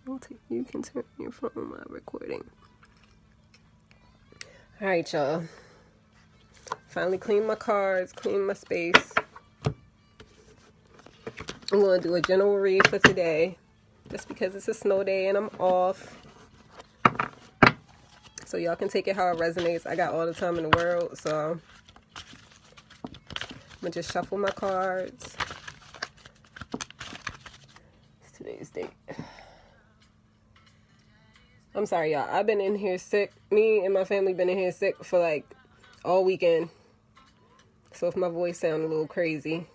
You can turn your phone while recording. Alright, y'all. Finally cleaned my cards, cleaned my space. I'm going to do a general read for today. Just because it's a snow day and I'm off. So y'all can take it how it resonates. I got all the time in the world, so I'm going to just shuffle my cards. It's today's date. I'm sorry, y'all. I've been in here sick. Me and my family been in here sick for like all weekend. So if my voice sounds a little crazy,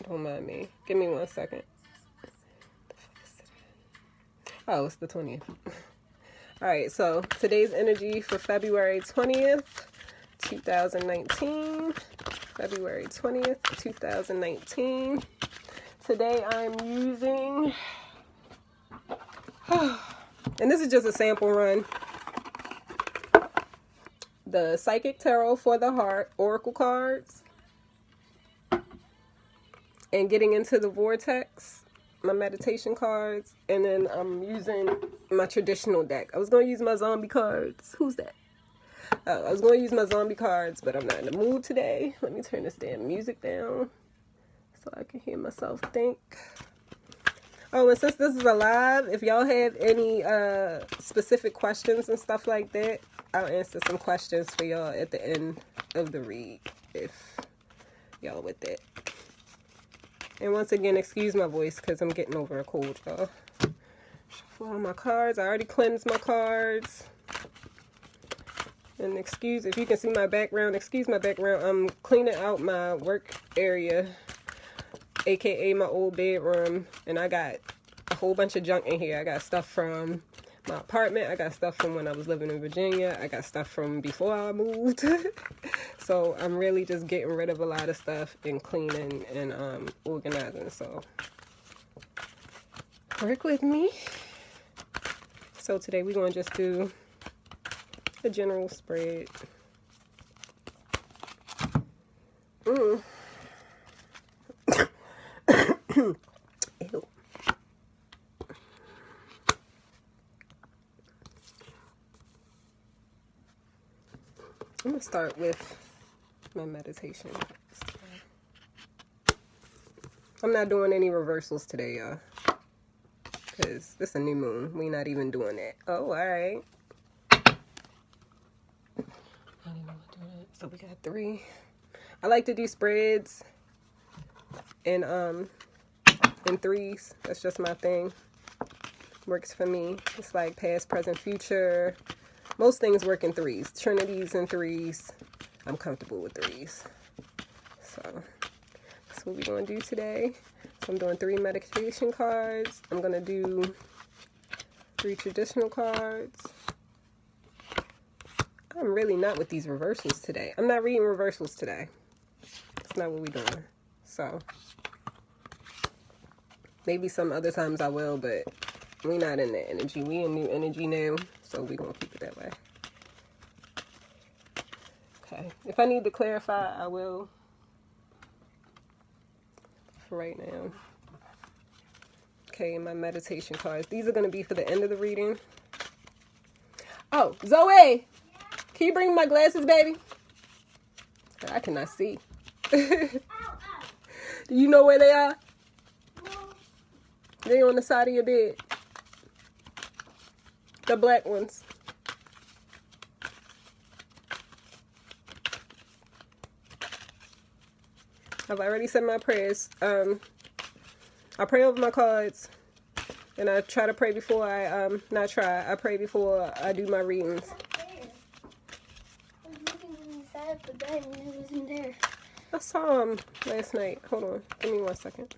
don't mind me. Give me 1 second. Oh, it's the 20th. Alright, so today's energy for February 20th, 2019. February 20th, 2019. Today I'm using... and this is just a sample run. The Psychic Tarot for the Heart Oracle cards. And Getting into the Vortex, my meditation cards. And then I'm using my traditional deck. I was going to use my zombie cards. Who's that? I was going to use my zombie cards, but I'm not in the mood today. Let me turn this damn music down so I can hear myself think. Oh, and since this is a live, if y'all have any specific questions and stuff like that, I'll answer some questions for y'all at the end of the read, if y'all with that. And once again, excuse my voice because I'm getting over a cold, y'all. Shuffle all my cards. I already cleansed my cards. And excuse, if you can see my background, excuse my background. I'm cleaning out my work area, aka my old bedroom, and I got a whole bunch of junk in here. I got stuff from my apartment, I got stuff from when I was living in Virginia, I got stuff from before I moved. So I'm really just getting rid of a lot of stuff and cleaning and organizing. So work with me. So today we're going to just do a general spread. Ew. I'm going to start with my meditation. I'm not doing any reversals today, y'all. Because this is a new moon. We're not even doing that. Oh, alright. So we got 3. I like to do spreads in threes. That's just my thing. Works for me. It's like past, present, future. Most things work in threes. Trinities in threes. I'm comfortable with threes. So that's what we're going to do today. So I'm doing 3 meditation cards. I'm going to do 3 traditional cards. I'm really not with these reversals today. I'm not reading reversals today. That's not what we're doing. So maybe some other times I will, but we're not in that energy. We in new energy now, so we're going to keep it that way. Okay. If I need to clarify, I will. For right now. Okay, my meditation cards. These are going to be for the end of the reading. Oh, Zoe! Can you bring me my glasses, baby? I cannot see. Do you know where they are? They're on the side of your bed. The black ones. I've already said my prayers. I pray over my cards. And I try to pray before I, I pray before I do my readings. I was looking when you sat at the bed and it wasn't there. I saw him last night. Hold on. Give me 1 second.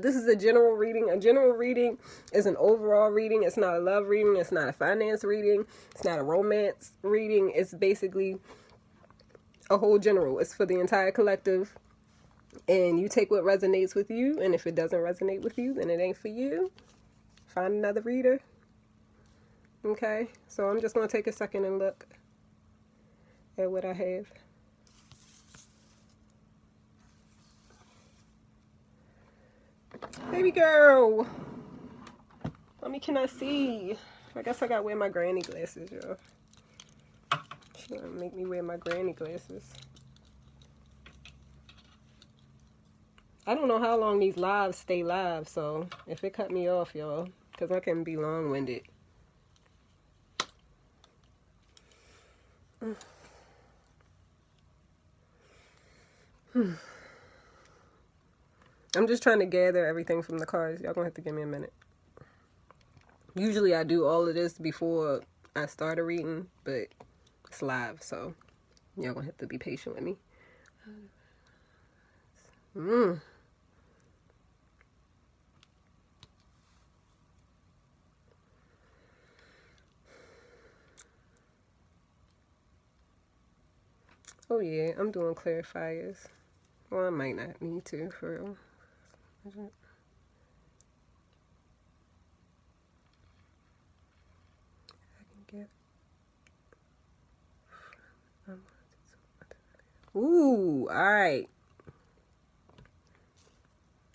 This is a general reading. A general reading is an overall reading. It's not a love reading. It's not a finance reading. It's not a romance reading. It's basically a whole general. It's for the entire collective. And you take what resonates with you. And if it doesn't resonate with you, then it ain't for you. Find another reader. Okay, so I'm just going to take a second and look at what I have. Baby girl! Mommy cannot see. I guess I gotta wear my granny glasses, y'all. She gonna make me wear my granny glasses. I don't know how long these lives stay live, so if it cut me off, y'all, because I can be long-winded. I'm just trying to gather everything from the cards. Y'all gonna have to give me a minute. Usually I do all of this before I start a reading, but it's live, so y'all gonna have to be patient with me. Oh yeah, I'm doing clarifiers. Well, I might not need to, for real. I can get... Ooh, alright.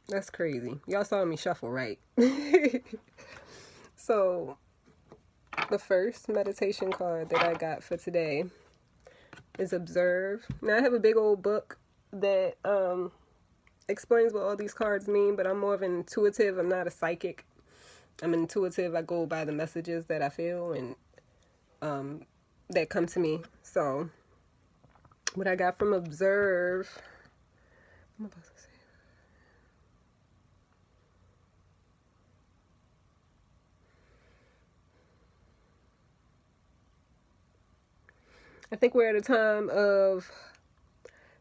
That's crazy. Y'all saw me shuffle, right? So, the first meditation card that I got for today is Observe. Now, I have a big old book that explains what all these cards mean, but I'm more of an intuitive. I'm not a psychic. I'm intuitive. I go by the messages that I feel and that come to me. So, what I got from Observe... I'm about to say... I think we're at a time of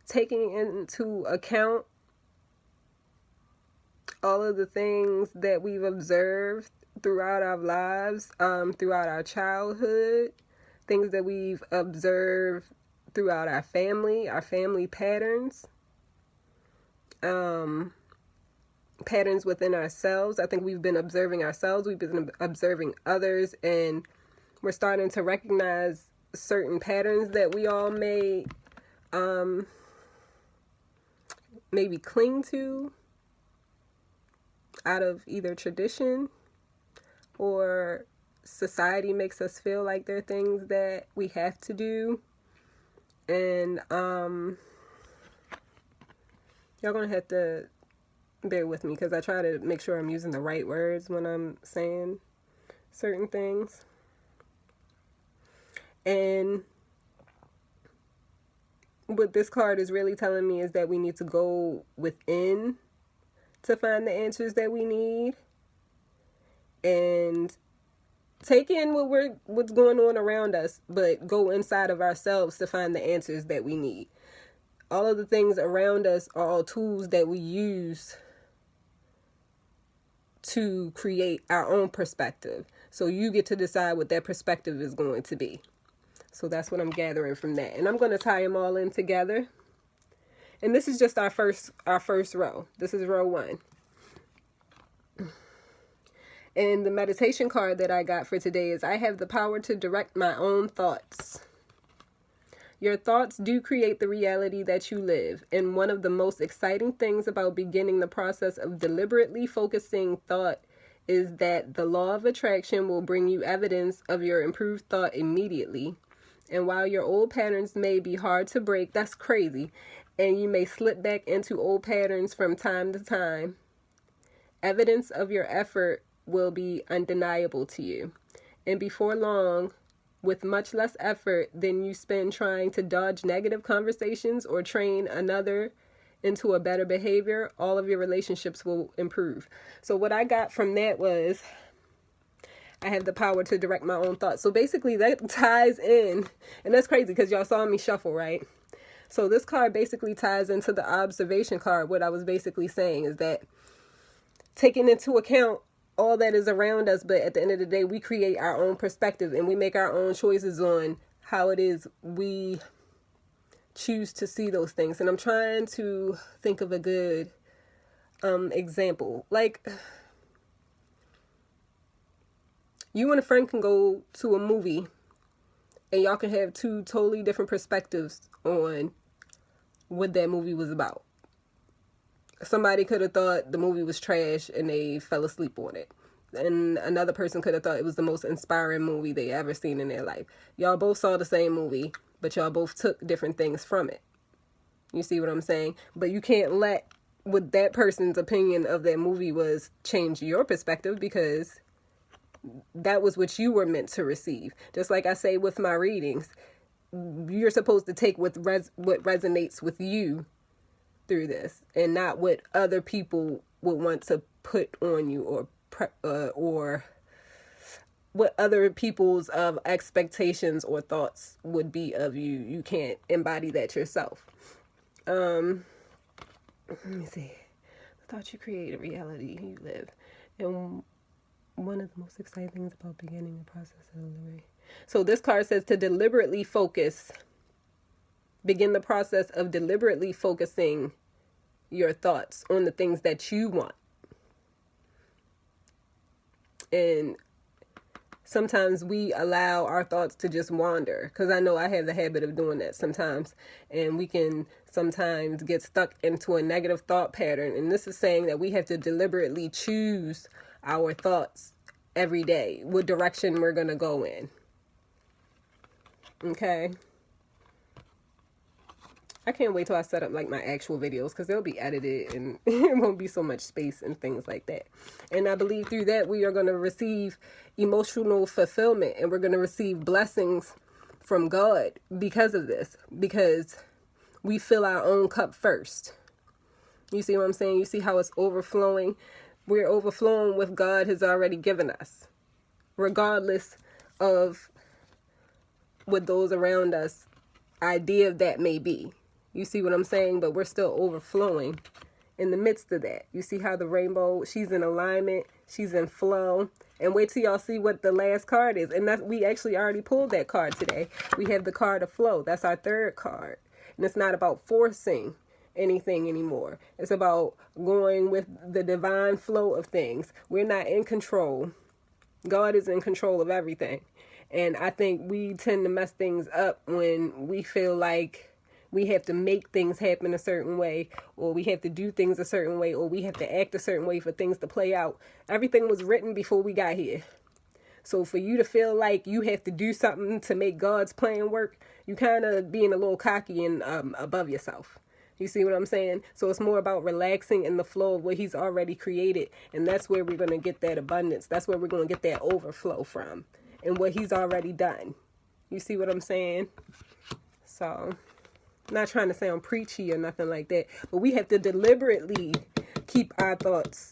taking into account all of the things that we've observed throughout our lives, throughout our childhood, things that we've observed throughout our family patterns, patterns within ourselves. I think we've been observing ourselves, we've been observing others, and we're starting to recognize certain patterns that we all may maybe cling to out of either tradition or society makes us feel like they're things that we have to do. And y'all gonna have to bear with me because I try to make sure I'm using the right words when I'm saying certain things. And what this card is really telling me is that we need to go within to find the answers that we need and take in what's going on around us, but go inside of ourselves to find the answers that we need. All of the things around us are all tools that we use to create our own perspective. So you get to decide what that perspective is going to be. So that's what I'm gathering from that. And I'm going to tie them all in together. And this is just our first row. This is row 1. And the meditation card that I got for today is I have the power to direct my own thoughts. Your thoughts do create the reality that you live. And one of the most exciting things about beginning the process of deliberately focusing thought is that the law of attraction will bring you evidence of your improved thought immediately. And while your old patterns may be hard to break, that's crazy, and you may slip back into old patterns from time to time, evidence of your effort will be undeniable to you. And before long, with much less effort than you spend trying to dodge negative conversations or train another into a better behavior, all of your relationships will improve. So what I got from that was I have the power to direct my own thoughts. So basically that ties in, and that's crazy because y'all saw me shuffle, right? So this card basically ties into the observation card. What I was basically saying is that taking into account all that is around us, but at the end of the day, we create our own perspective and we make our own choices on how it is we choose to see those things. And I'm trying to think of a good example. Like, You and a friend can go to a movie and y'all can have two totally different perspectives on what that movie was about. Somebody could have thought the movie was trash and they fell asleep on it. And another person could have thought it was the most inspiring movie they ever seen in their life. Y'all both saw the same movie, but y'all both took different things from it. You see what I'm saying? But you can't let what that person's opinion of that movie was change your perspective, because that was what you were meant to receive. Just like I say with my readings, you're supposed to take what resonates with you through this, and not what other people would want to put on you, or what other people's expectations or thoughts would be of you. You can't embody that yourself. Let me see. I thought you create a reality you live. And one of the most exciting things about beginning the process of delivery. So this card says to deliberately focus. Begin the process of deliberately focusing your thoughts on the things that you want. And sometimes we allow our thoughts to just wander, because I know I have the habit of doing that sometimes, and we can sometimes get stuck into a negative thought pattern. And this is saying that we have to deliberately choose our thoughts every day, what direction we're going to go in. Okay. I can't wait till I set up like my actual videos, because they'll be edited and it won't be so much space and things like that. And I believe through that we are going to receive emotional fulfillment, and we're going to receive blessings from God because of this, because we fill our own cup first. You see what I'm saying? You see how it's overflowing? We're overflowing with God has already given us, regardless of what those around us idea of that may be. You see what I'm saying? But we're still overflowing in the midst of that. You see how the rainbow, she's in alignment, she's in flow. And wait till y'all see what the last card is. And that, we actually already pulled that card today. We have the card of flow. That's our third card. And it's not about forcing anything anymore. It's about going with the divine flow of things. We're not in control. God is in control of everything. And I think we tend to mess things up when we feel like we have to make things happen a certain way, or we have to do things a certain way, or we have to act a certain way for things to play out. Everything was written before we got here. So for you to feel like you have to do something to make God's plan work, you kind of being a little cocky and above yourself. You see what I'm saying? So it's more about relaxing in the flow of what he's already created. And that's where we're going to get that abundance. That's where we're going to get that overflow from, and what he's already done. You see what I'm saying? So, not trying to sound preachy or nothing like that, but we have to deliberately keep our thoughts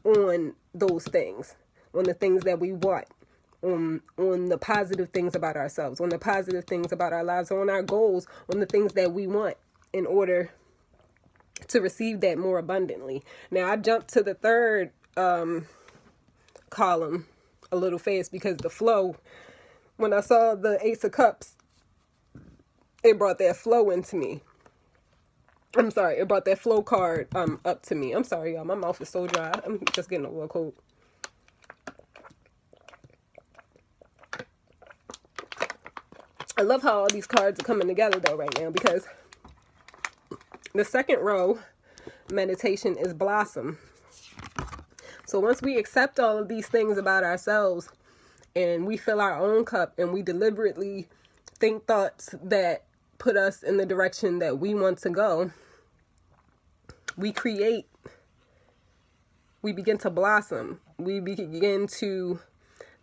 on those things, on the things that we want, on the positive things about ourselves, on the positive things about our lives, on our goals, on the things that we want, in order to receive that more abundantly. Now, I jumped to the third column a little fast, because the flow, when I saw the Ace of Cups, it brought that flow into me. I'm sorry, it brought that flow card up to me. I'm sorry, y'all. My mouth is so dry. I'm just getting a little cold. I love how all these cards are coming together though right now, because the second row meditation is blossom. So once we accept all of these things about ourselves, and we fill our own cup, and we deliberately think thoughts that put us in the direction that we want to go, we begin to blossom. We begin to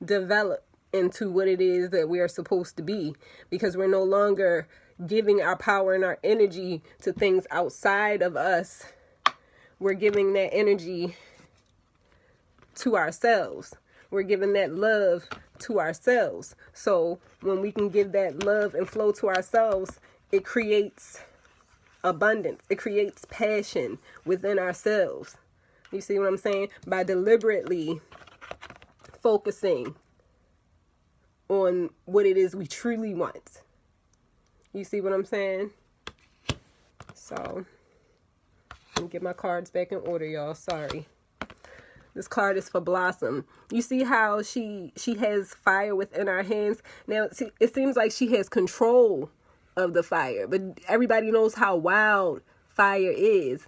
develop into what it is that we are supposed to be, because we're no longer giving our power and our energy to things outside of us. We're giving that energy to ourselves. We're giving that love to ourselves. So when we can give that love and flow to ourselves, it creates abundance. It creates passion within ourselves. You see what I'm saying? By deliberately focusing on what it is we truly want. You see what I'm saying? So, let me get my cards back in order, y'all. Sorry. This card is for Blossom. You see how she has fire within her hands? Now, it seems like she has control of the fire, but everybody knows how wild fire is.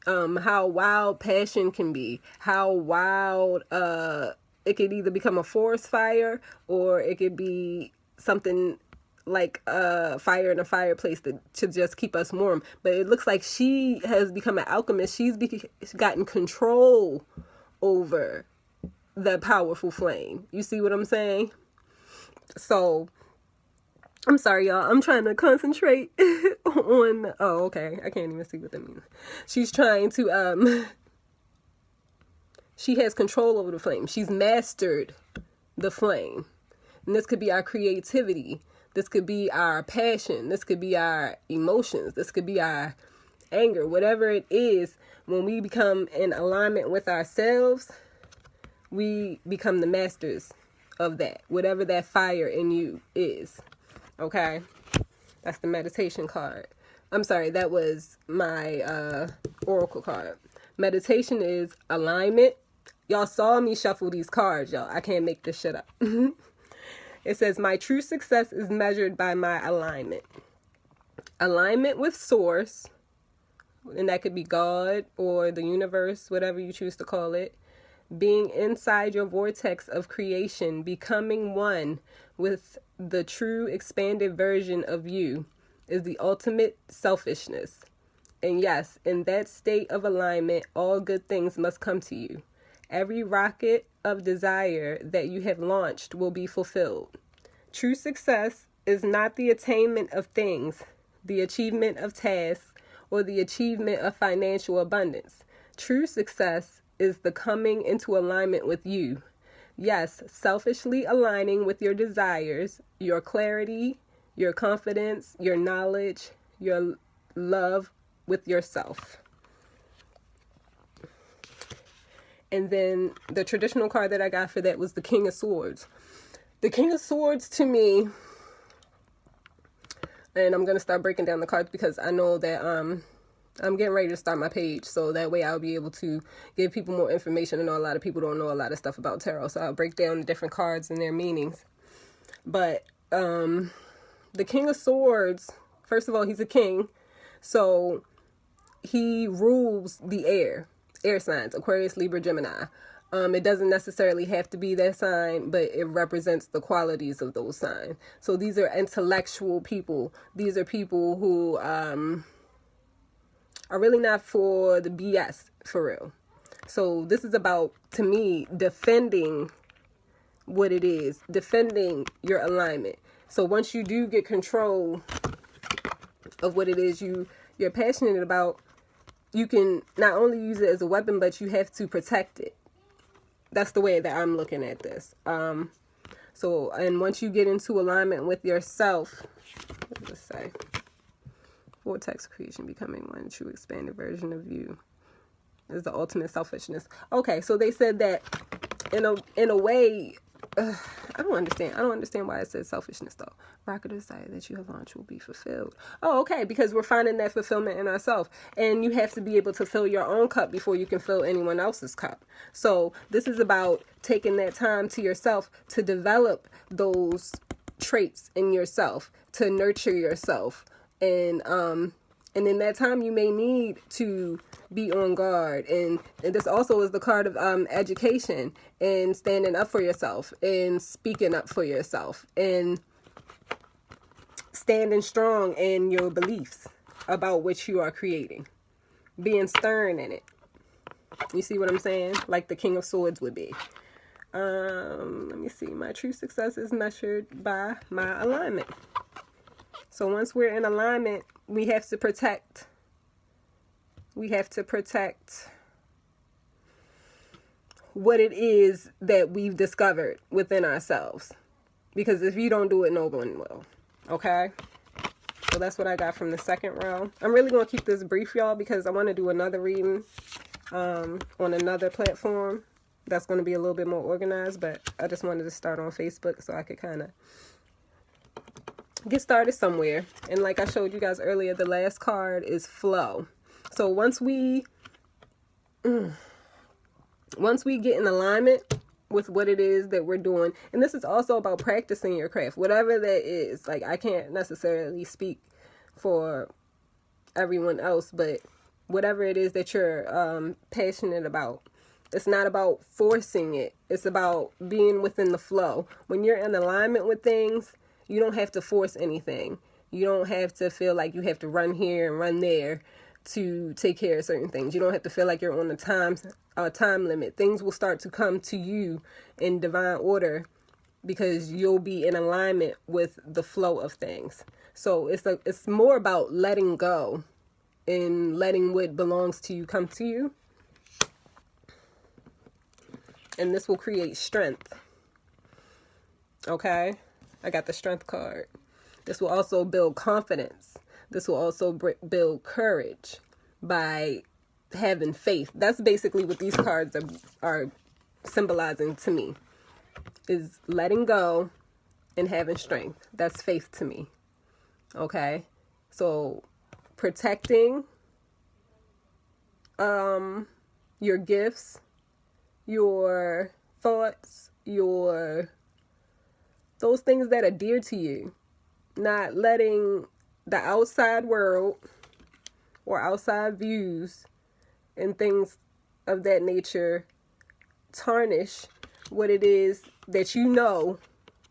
How wild passion can be. How wild it could either become a forest fire, or it could be something like a fire in a fireplace to just keep us warm. But it looks like she has become an alchemist. She's gotten control over the powerful flame. You see what I'm saying? So, I'm sorry, y'all. I'm trying to concentrate on... Oh, okay. I can't even see what that means. She's trying to... She has control over the flame. She's mastered the flame. And this could be our creativity. This could be our passion. This could be our emotions. This could be our anger. Whatever it is, when we become in alignment with ourselves, we become the masters of that. Whatever that fire in you is. Okay? That's the meditation card. I'm sorry, that was my oracle card. Meditation is alignment. Y'all saw me shuffle these cards, y'all. I can't make this shit up. It says, my true success is measured by my alignment. Alignment with source, and that could be God or the universe, whatever you choose to call it. Being inside your vortex of creation, becoming one with the true expanded version of you is the ultimate selfishness. And yes, in that state of alignment, all good things must come to you. Every rocket of desire that you have launched will be fulfilled. True success is not the attainment of things, the achievement of tasks, or the achievement of financial abundance. True success is the coming into alignment with you. Yes, selfishly aligning with your desires, your clarity, your confidence, your knowledge, your love with yourself. And then the traditional card that I got for that was the King of Swords. The King of Swords to me, and I'm going to start breaking down the cards because I know that I'm getting ready to start my page, so that way I'll be able to give people more information. I know a lot of people don't know a lot of stuff about tarot, so I'll break down the different cards and their meanings. But the King of Swords, first of all, he's a king, so he rules the air signs, Aquarius, Libra, Gemini. It doesn't necessarily have to be that sign, but it represents the qualities of those signs. So these are intellectual people. These are people who are really not for the BS, for real. So this is about, to me, defending what it is, defending your alignment. So once you do get control of what it is you're passionate about, you can not only use it as a weapon, but you have to protect it. That's the way that I'm looking at this. So, and once you get into alignment with yourself, what does it say? Vortex creation, becoming one true expanded version of you is the ultimate selfishness. Okay, so they said that in a way, I don't understand why it says selfishness though. Rocket desire that you have launched will be fulfilled. Oh, okay, because we're finding that fulfillment in ourselves. And you have to be able to fill your own cup before you can fill anyone else's cup. So this is about taking that time to yourself to develop those traits in yourself, to nurture yourself. And in that time you may need to be on guard. And this also is the card of education and standing up for yourself and speaking up for yourself and standing strong in your beliefs about what you are creating, being stern in it. You see what I'm saying? Like the King of Swords would be. Let me see. My true success is measured by my alignment. So once we're in alignment, we have to protect. We have to protect what it is that we've discovered within ourselves. Because if you don't do it, no one will. Okay? So that's what I got from the second row. I'm really going to keep this brief, y'all, because I want to do another reading on another platform that's going to be a little bit more organized. But I just wanted to start on Facebook so I could kind of get started somewhere. And like I showed you guys earlier, the last card is flow. So once we Once we get in alignment with what it is that we're doing, and this is also about practicing your craft, whatever that is. Like, I can't necessarily speak for everyone else, but whatever it is that you're passionate about, it's not about forcing it. It's about being within the flow. When you're in alignment with things, you don't have to force anything. You don't have to feel like you have to run here and run there to take care of certain things. You don't have to feel like you're on a time limit. Things will start to come to you in divine order because you'll be in alignment with the flow of things. So it's more about letting go and letting what belongs to you come to you. And this will create strength. Okay? I got the strength card. This will also build confidence. This will also build courage by having faith. That's basically what these cards are symbolizing to me, is letting go and having strength. That's faith to me. Okay? So protecting your gifts, your thoughts, those things that are dear to you. Not letting the outside world or outside views and things of that nature tarnish what it is that you know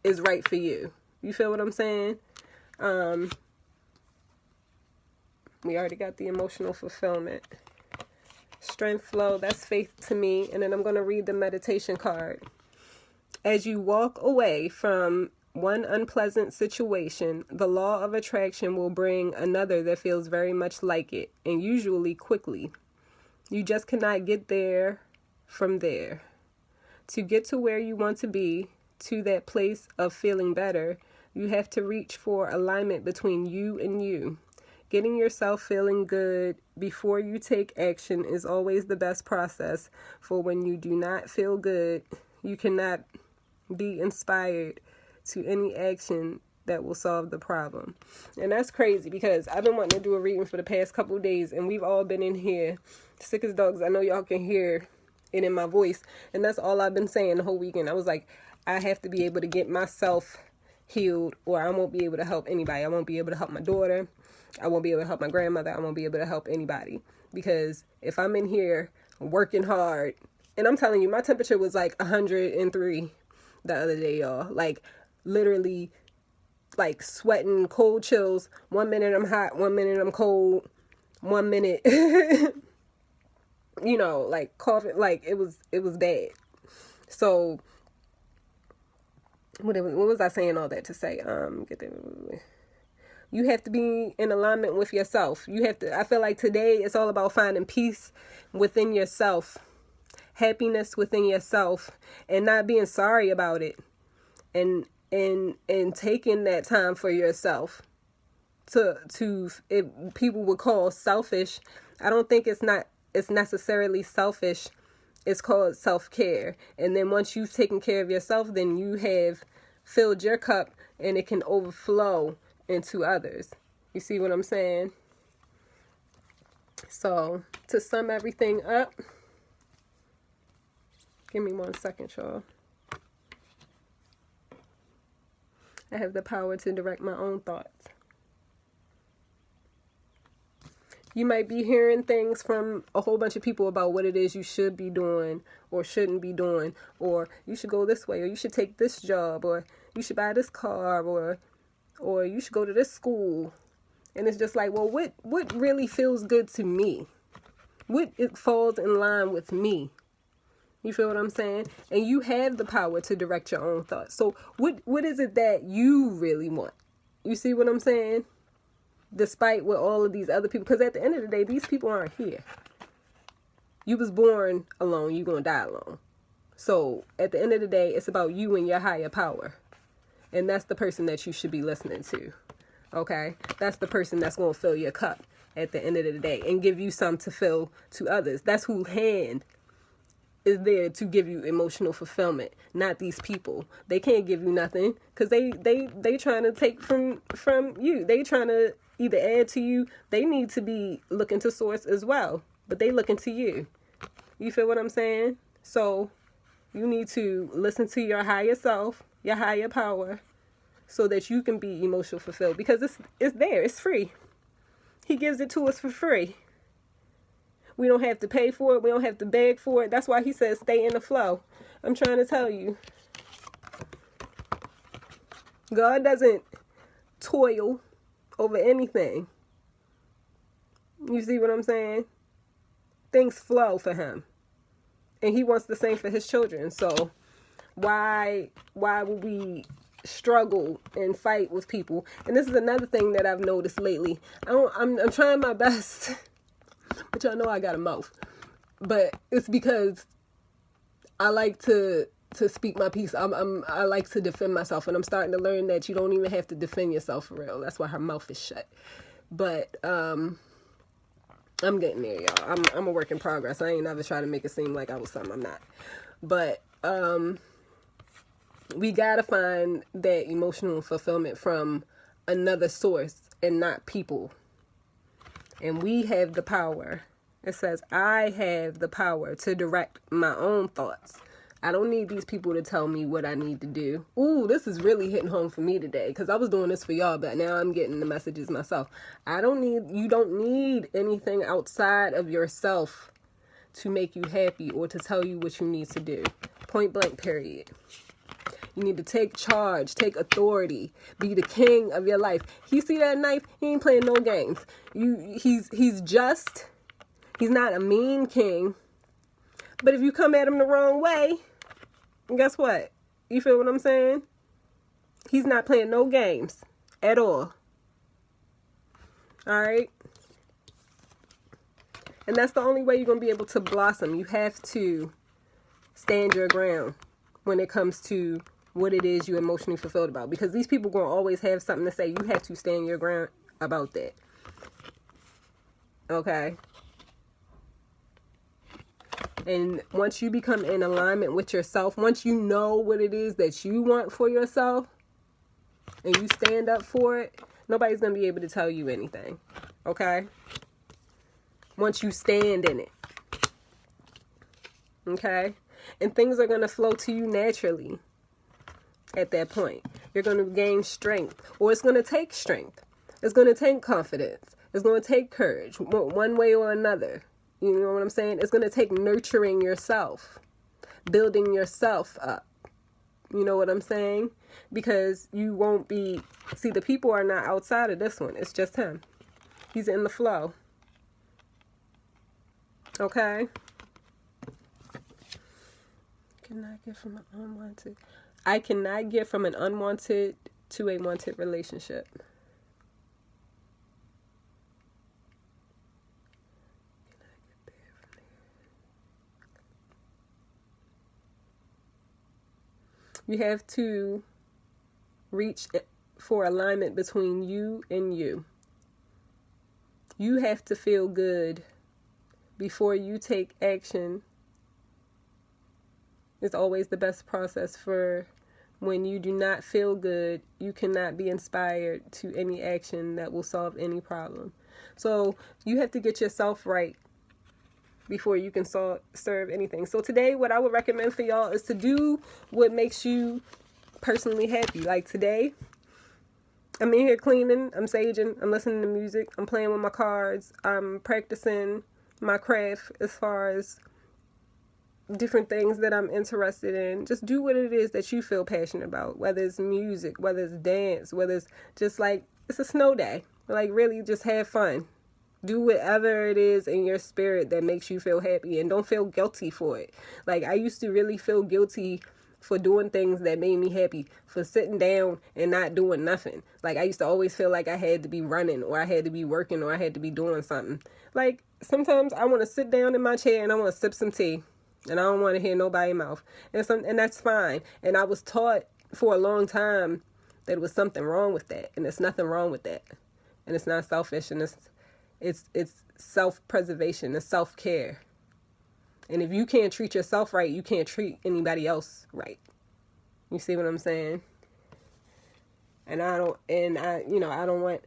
is right for you. You feel what I'm saying? We already got the emotional fulfillment. Strength flow, that's faith to me. And then I'm going to read the meditation card. As you walk away from one unpleasant situation, the law of attraction will bring another that feels very much like it, and usually quickly. You just cannot get there from there. To get to where you want to be, to that place of feeling better, you have to reach for alignment between you and you. Getting yourself feeling good before you take action is always the best process, for when you do not feel good, you cannot be inspired to any action that will solve the problem. And that's crazy because I've been wanting to do a reading for the past couple of days, and we've all been in here sick as dogs. I know y'all can hear it in my voice, and that's all I've been saying the whole weekend. I was like, I have to be able to get myself healed, or I won't be able to help anybody. I won't be able to help my daughter. I won't be able to help my grandmother. I won't be able to help anybody, because if I'm in here working hard, and I'm telling you, my temperature was like 103 the other day, y'all. Like, literally, like, sweating, cold chills. 1 minute I'm hot, 1 minute I'm cold, 1 minute, you know, like, coughing. Like, it was bad. So what was I saying all that to say? You have to be in alignment with yourself. You have to, I feel like today it's all about finding peace within yourself, happiness within yourself, and not being sorry about it, and taking that time for yourself to if people would call selfish. I don't think it's necessarily selfish. It's called self-care. And then once you've taken care of yourself, then you have filled your cup, and it can overflow into others. You see what I'm saying? So to sum everything up, give me 1 second, y'all. I have the power to direct my own thoughts. You might be hearing things from a whole bunch of people about what it is you should be doing or shouldn't be doing, or you should go this way, or you should take this job, or you should buy this car, or you should go to this school. And it's just like, well, what really feels good to me? What it falls in line with me? You feel what I'm saying? And you have the power to direct your own thoughts. So what is it that you really want? You see what I'm saying? Despite what all of these other people, because at the end of the day, these people aren't here. You was born alone, you're going to die alone. So at the end of the day, it's about you and your higher power. And that's the person that you should be listening to. Okay? That's the person that's going to fill your cup at the end of the day and give you some to fill to others. That's whose hand is there to give you emotional fulfillment, not these people. They can't give you nothing because they trying to take from you. They trying to either add to you. They need to be looking to source as well, but they looking to you. You feel what I'm saying? So you need to listen to your higher self, your higher power, so that you can be emotional fulfilled, because it's there, it's free. He gives it to us for free. We don't have to pay for it. We don't have to beg for it. That's why he says stay in the flow. I'm trying to tell you. God doesn't toil over anything. You see what I'm saying? Things flow for him. And he wants the same for his children. So why would we struggle and fight with people? And this is another thing that I've noticed lately. I'm trying my best, but y'all know I got a mouth. But it's because I like to speak my piece. I like to defend myself, and I'm starting to learn that you don't even have to defend yourself for real. That's why her mouth is shut. But I'm getting there, y'all. I'm a work in progress. I ain't never try to make it seem like I was something I'm not. But we gotta find that emotional fulfillment from another source and not people. And we have the power. It says, I have the power to direct my own thoughts. I don't need these people to tell me what I need to do. Ooh, this is really hitting home for me today, because I was doing this for y'all, but now I'm getting the messages myself. You don't need anything outside of yourself to make you happy or to tell you what you need to do. Point blank, period. You need to take charge, take authority, be the king of your life. He see that knife, he ain't playing no games. He's just, he's not a mean king. But if you come at him the wrong way, guess what? You feel what I'm saying? He's not playing no games at all. All right? And that's the only way you're going to be able to blossom. You have to stand your ground when it comes to what it is you're emotionally fulfilled about. Because these people going to always have something to say. You have to stand your ground about that. Okay? And once you become in alignment with yourself, once you know what it is that you want for yourself, and you stand up for it, nobody's going to be able to tell you anything. Okay? Once you stand in it. Okay? And things are going to flow to you naturally at that point. You're going to gain strength. Or it's going to take strength. It's going to take confidence. It's going to take courage. One way or another. You know what I'm saying? It's going to take nurturing yourself, building yourself up. You know what I'm saying? Because you won't be... See, the people are not outside of this one. It's just him. He's in the flow. Okay? I cannot get from an unwanted to a wanted relationship. You have to reach for alignment between you and you. You have to feel good before you take action. It's always the best process. For when you do not feel good, you cannot be inspired to any action that will solve any problem. So you have to get yourself right before you can serve anything. So today, what I would recommend for y'all is to do what makes you personally happy. Like today, I'm in here cleaning, I'm saging, I'm listening to music, I'm playing with my cards, I'm practicing my craft as far as different things that I'm interested in. Just do what it is that you feel passionate about, whether it's music, whether it's dance, whether it's just like, it's a snow day. Like really just have fun. Do whatever it is in your spirit that makes you feel happy, and don't feel guilty for it. Like I used to really feel guilty for doing things that made me happy, for sitting down and not doing nothing. Like I used to always feel like I had to be running, or I had to be working, or I had to be doing something. Like sometimes I want to sit down in my chair and I want to sip some tea, and I don't want to hear nobody's mouth. And that's fine. And I was taught for a long time that there was something wrong with that, and there's nothing wrong with that. And it's not selfish, and it's self-preservation, it's self-care. And if you can't treat yourself right, you can't treat anybody else right. You see what I'm saying? And I don't want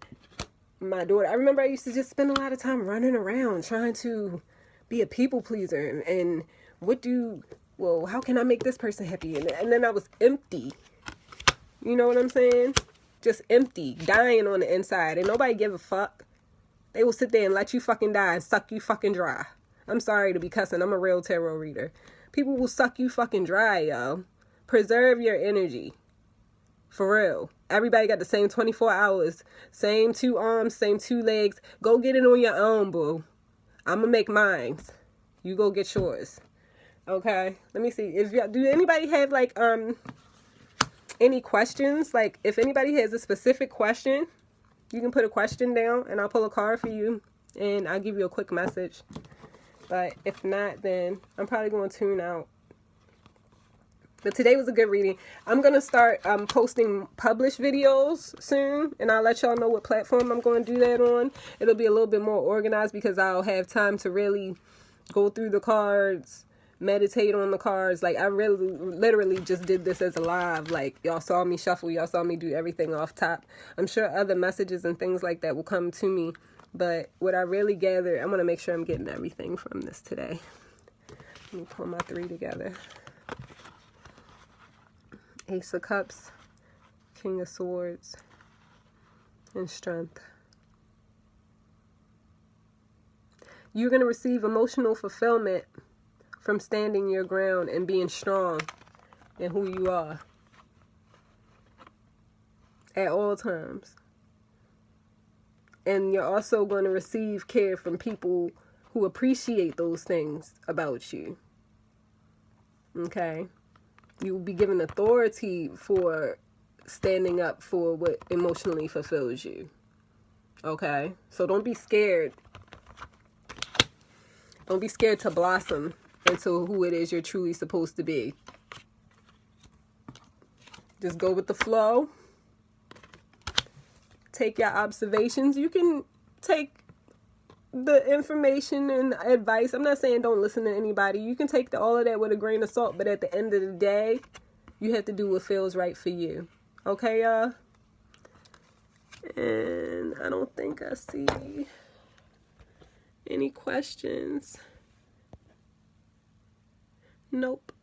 my daughter. I remember I used to just spend a lot of time running around trying to be a people pleaser. And what do well, how can I make this person happy? And then I was empty. You know what I'm saying? Just empty, dying on the inside, and nobody give a fuck. They will sit there and let you fucking die and suck you fucking dry. I'm sorry to be cussing. I'm a real tarot reader. People will suck you fucking dry, yo. Preserve your energy. For real. Everybody got the same 24 hours. Same 2 arms, same 2 legs. Go get it on your own, boo. I'm going to make mine. You go get yours. Okay? Let me see. Do anybody have, like, any questions? Like, if anybody has a specific question, you can put a question down, and I'll pull a card for you, and I'll give you a quick message. But if not, then I'm probably going to tune out. But today was a good reading. I'm going to start posting published videos soon. And I'll let y'all know what platform I'm going to do that on. It'll be a little bit more organized because I'll have time to really go through the cards, meditate on the cards. Like, I really, literally just did this as a live. Like, y'all saw me shuffle. Y'all saw me do everything off top. I'm sure other messages and things like that will come to me. But what I really gathered, I'm going to make sure I'm getting everything from this today. Let me pull my 3 together. Ace of Cups, King of Swords, and Strength. You're going to receive emotional fulfillment from standing your ground and being strong in who you are at all times. And you're also going to receive care from people who appreciate those things about you. Okay? You will be given authority for standing up for what emotionally fulfills you. Okay? So don't be scared. Don't be scared to blossom into who it is you're truly supposed to be. Just go with the flow. Take your observations. You can take the information and advice. I'm not saying don't listen to anybody. You can take all of that with a grain of salt, but at the end of the day, you have to do what feels right for you. Okay, y'all? And I don't think I see any questions. Nope.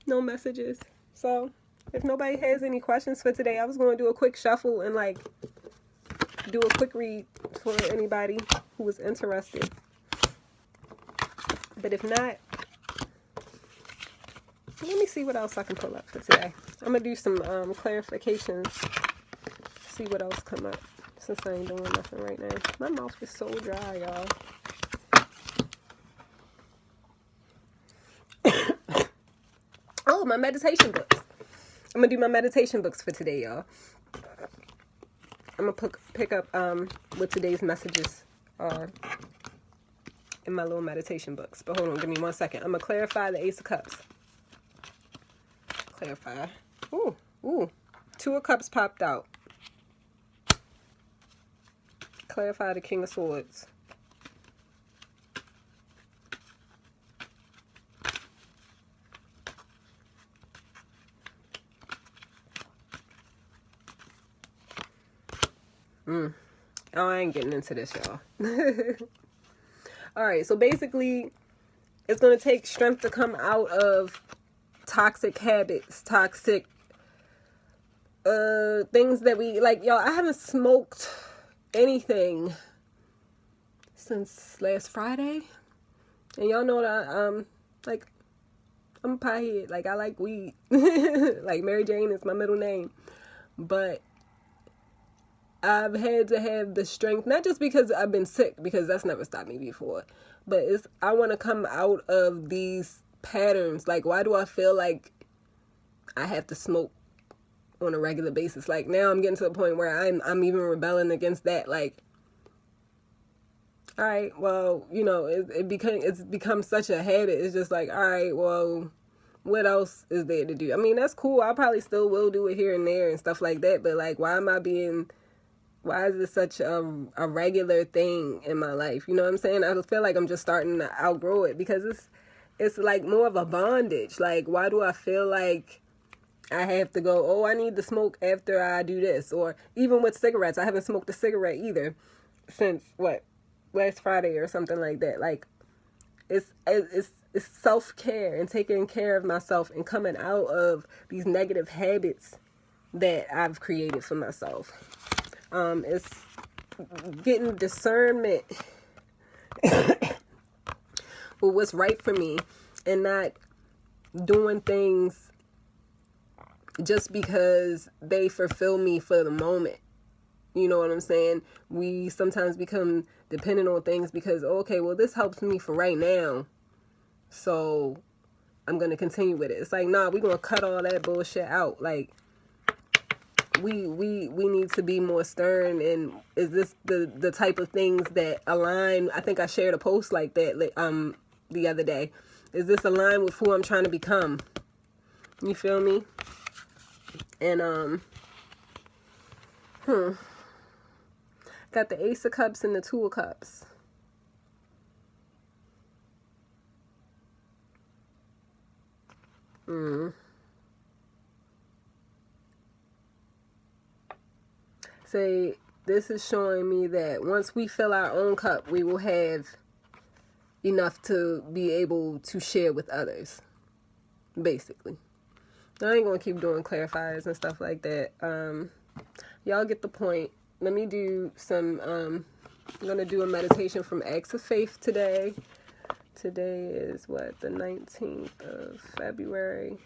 No messages. So, if nobody has any questions for today, I was going to do a quick shuffle and, like, do a quick read for anybody who was interested. But if not, let me see what else I can pull up for today. I'm going to do some clarifications. See what else come up since I ain't doing nothing right now. My mouth is so dry, y'all. Oh, my meditation books. I'm going to do my meditation books for today, y'all. I'm going to pick up what today's messages are in my little meditation books. But hold on, give me 1 second. I'm going to clarify the Ace of Cups. Clarify. Ooh. 2 of Cups popped out. Clarify the King of Swords. Oh, I ain't getting into this, y'all. Alright, so basically, it's going to take strength to come out of toxic habits, toxic things that we, like, y'all, I haven't smoked anything since last Friday. And y'all know that, like, I'm a pothead. Like, I like weed. Like, Mary Jane is my middle name. But I've had to have the strength, not just because I've been sick, because that's never stopped me before, but I want to come out of these patterns. Like, why do I feel like I have to smoke on a regular basis? Like, now I'm getting to the point where I'm even rebelling against that. Like, all right, well, you know, it's become such a habit. It's just like, all right, well, what else is there to do? I mean, that's cool. I probably still will do it here and there and stuff like that. But, like, why is this such a regular thing in my life? You know what I'm saying? I feel like I'm just starting to outgrow it because it's like more of a bondage. Like, why do I feel like I have to go, oh, I need to smoke after I do this? Or even with cigarettes, I haven't smoked a cigarette either since, last Friday or something like that. Like, It's self-care and taking care of myself and coming out of these negative habits that I've created for myself. It's getting discernment with what's right for me and not doing things just because they fulfill me for the moment. You know what I'm saying? We sometimes become dependent on things because, okay, well, this helps me for right now, so I'm going to continue with it. It's like, nah, we're going to cut all that bullshit out. Like, we need to be more stern. And is this the type of things that align? I think I shared a post like that the other day. Is this aligned with who I'm trying to become? You feel me? And got the Ace of Cups and the Two of Cups. Say, this is showing me that once we fill our own cup, we will have enough to be able to share with others, basically. I ain't gonna keep doing clarifiers and stuff like that. Y'all get the point. Let me do some, I'm gonna do a meditation from Acts of Faith today. Today is what, the 19th of February.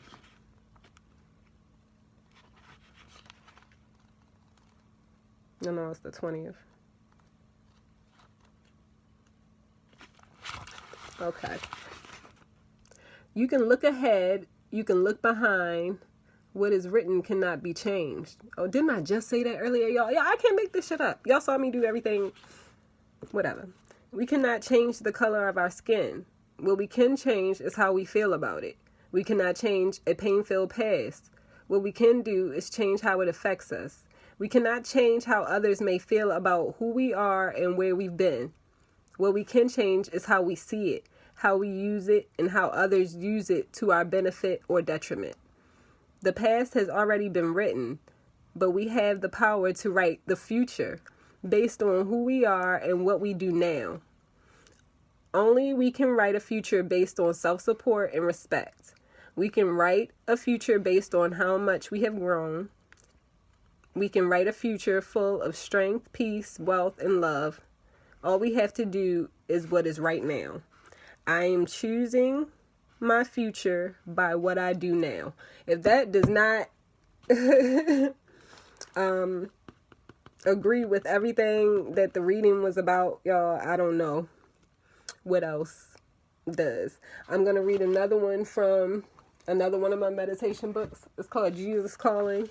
No, it's the 20th. Okay. You can look ahead, you can look behind. What is written cannot be changed. Oh, didn't I just say that earlier, y'all? Yeah, I can't make this shit up. Y'all saw me do everything. Whatever. We cannot change the color of our skin. What we can change is how we feel about it. We cannot change a pain-filled past. What we can do is change how it affects us. We cannot change how others may feel about who we are and where we've been. What we can change is how we see it, how we use it, and how others use it to our benefit or detriment. The past has already been written, but we have the power to write the future based on who we are and what we do now. Only we can write a future based on self-support and respect. We can write a future based on how much we have grown. We can write a future full of strength, peace, wealth, and love. All we have to do is what is right now. I am choosing my future by what I do now. If that does not agree with everything that the reading was about, y'all, I don't know what else does. I'm going to read another one from another one of my meditation books. It's called Jesus Calling.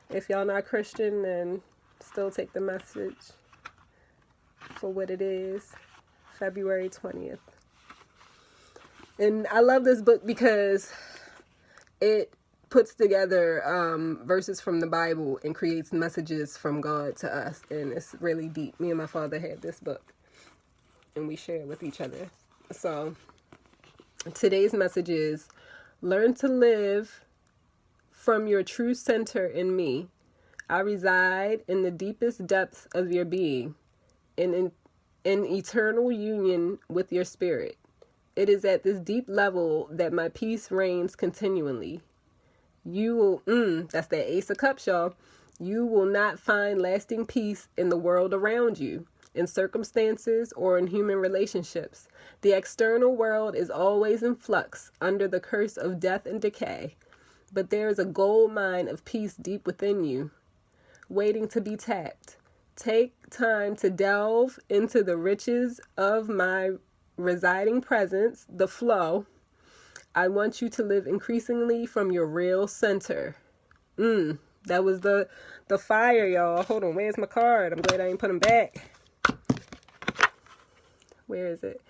If y'all not Christian, then still take the message for what it is. February 20th. And I love this book because it puts together verses from the Bible and creates messages from God to us. And it's really deep. Me and my father had this book and we share it with each other. So today's message is, learn to live from your true center in me. I reside in the deepest depths of your being, in eternal union with your spirit. It is at this deep level that my peace reigns continually. You will, that's that Ace of Cups, y'all. You will not find lasting peace in the world around you, in circumstances, or in human relationships. The external world is always in flux under the curse of death and decay. But there is a gold mine of peace deep within you, waiting to be tapped. Take time to delve into the riches of my residing presence, the flow. I want you to live increasingly from your real center. That was the fire, y'all. Hold on, where's my card? I'm glad I ain't put them back. Where is it?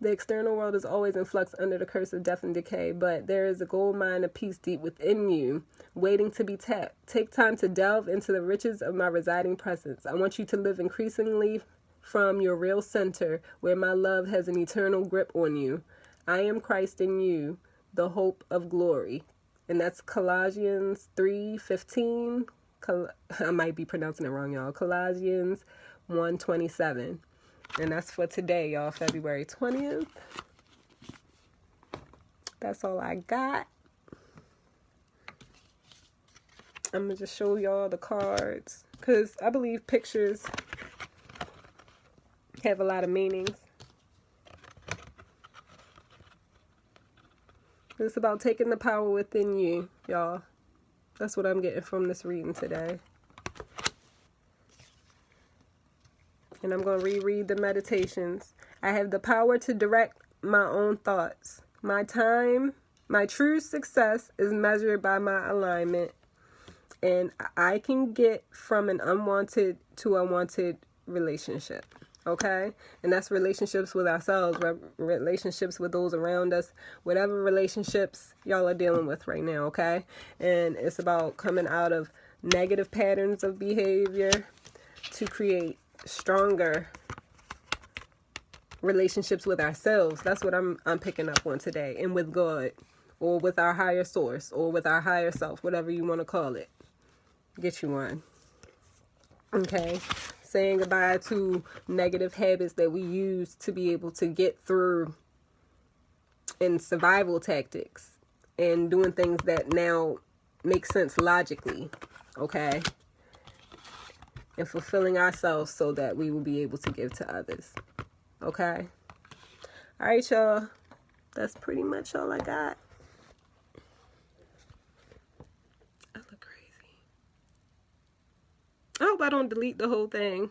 The external world is always in flux under the curse of death and decay, but there is a gold mine of peace deep within you, waiting to be tapped. Take time to delve into the riches of my residing presence. I want you to live increasingly from your real center, where my love has an eternal grip on you. I am Christ in you, the hope of glory. And that's Colossians 3:15. I might be pronouncing it wrong, y'all. Colossians 1:27. And that's for today, y'all, February 20th. That's all I got. I'm going to just show y'all the cards, because I believe pictures have a lot of meanings. It's about taking the power within you, y'all. That's what I'm getting from this reading today. And I'm going to reread the meditations. I have the power to direct my own thoughts. My true success is measured by my alignment. And I can get from an unwanted to a wanted relationship. Okay? And that's relationships with ourselves, relationships with those around us, whatever relationships y'all are dealing with right now, okay? And it's about coming out of negative patterns of behavior to create stronger relationships with ourselves. That's what I'm picking up on today. And with God, or with our higher source, or with our higher self, whatever you want to call it. Get you one. Okay? Saying goodbye to negative habits that we use to be able to get through in survival tactics, and doing things that now make sense logically. Okay? And fulfilling ourselves so that we will be able to give to others. Okay? Alright, y'all. That's pretty much all I got. I look crazy. I hope I don't delete the whole thing.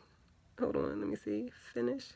Hold on, let me see. Finish.